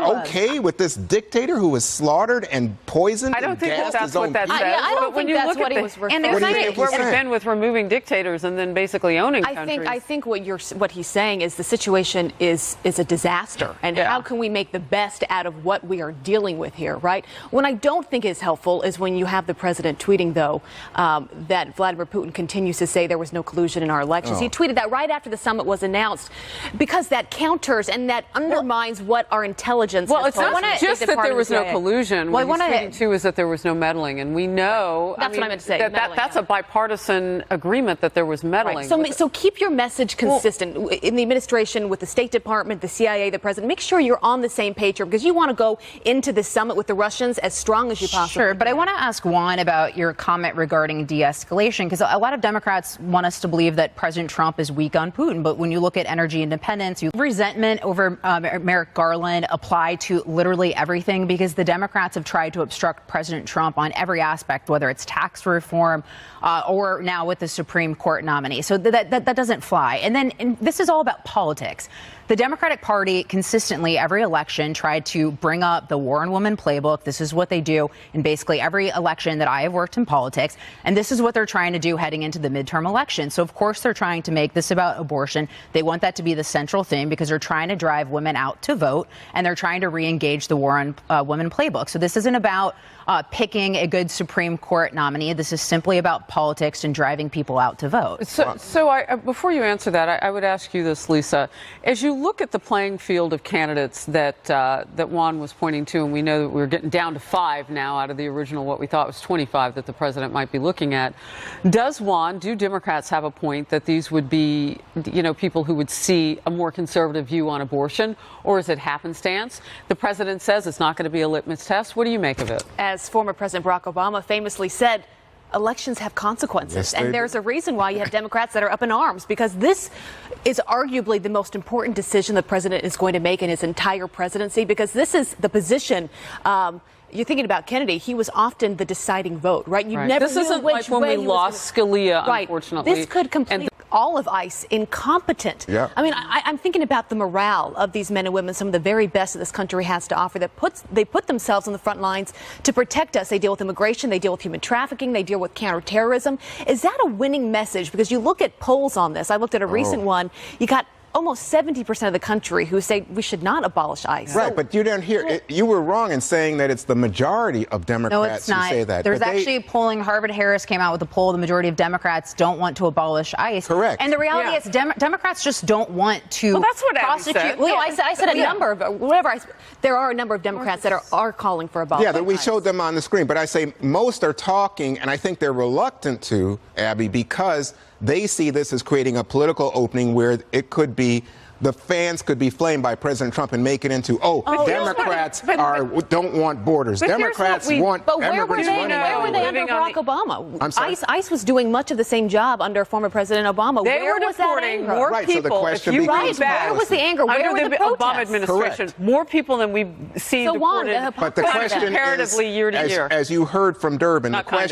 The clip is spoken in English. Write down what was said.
okay with this dictator who was slaughtered and poisoned? I don't think that's what that says. I don't think that's what he was referring to. And where we've been with removing dictators and then basically owning countries. I think what he's saying is the situation is a disaster, and how can we make the best out of what we are dealing with here, right? What I don't think is helpful is when you have the president tweeting, though, that Vladimir Putin continues to say there was no collusion in our elections. He tweeted that right after the summit was announced, because that counters and that undermines what our intelligence. Well, it's not just that there was no collusion. Well, what he's tweeting too is that there was no meddling, and we know that's what I meant to say. That's a bipartisan agreement that there was meddling. Right. So keep your message consistent in the administration, with the State Department, the CIA, the president. Make sure you're on the same page here, because you want to go into this summit with the Russians as strong as you possibly can. But I want to ask Juan about your comment regarding de-escalation, because a lot of Democrats want us to believe that President Trump is weak on Putin. But when you look at energy independence, resentment over Merrick Garland apply to literally everything, because the Democrats have tried to obstruct President Trump on every aspect, whether it's tax reform or now with the Supreme Court nominee. So that doesn't fly. And this is all about politics. The Democratic Party consistently, every election, tried to bring up the War on Women playbook. This is what they do in basically every election that I have worked in politics. And this is what they're trying to do heading into the midterm election. So, of course, they're trying to make this about abortion. They want that to be the central theme, because they're trying to drive women out to vote, and they're trying to re-engage the War on Women playbook. So this isn't about picking a good Supreme Court nominee. This is simply about politics and driving people out to vote. So before you answer that, I would ask you this, Lisa. As you look at the playing field of candidates that Juan was pointing to, and we know that we're getting down to 5 now out of the original what we thought was 25 that the president might be looking at, do Democrats have a point that these would be, people who would see a more conservative view on abortion, or is it happenstance? The president says it's not going to be a litmus test. What do you make of it? As former President Barack Obama famously said, elections have consequences. Yes, and there's a reason why you have Democrats that are up in arms, because this is arguably the most important decision the president is going to make in his entire presidency, because this is the position. You're thinking about Kennedy. He was often the deciding vote, right? You never This knew isn't which like when way we lost Scalia, unfortunately. This could complete all of ICE incompetent. Yeah. I mean, I'm thinking about the morale of these men and women, some of the very best that this country has to offer, they put themselves on the front lines to protect us. They deal with immigration, they deal with human trafficking, they deal with counterterrorism. Is that a winning message? Because you look at polls on this. I looked at a recent one. You got almost 70% of the country who say we should not abolish ICE. Right, but you didn't hear it. You were wrong in saying that it's the majority of Democrats who say that. There's actually polling. Harvard-Harris came out with a poll. The majority of Democrats don't want to abolish ICE. Correct. And the reality is Democrats just don't want to that's what prosecute. Abby said. Well, I said a number of there are a number of Democrats that are calling for abolition. Yeah, we showed them on the screen. But I say most are talking, and I think they're reluctant to, Abby, because they see this as creating a political opening where it could be the fans could be flamed by President Trump and make it into, Democrats don't want borders. Democrats want immigrants running Where were they under Barack Obama? ICE was doing much of the same job under former President Obama. They were deporting more people. So the question becomes where was the anger? Where were the protests? Obama administration, more people than we've seen deported but the question comparatively year to year. As you heard from Durbin, the question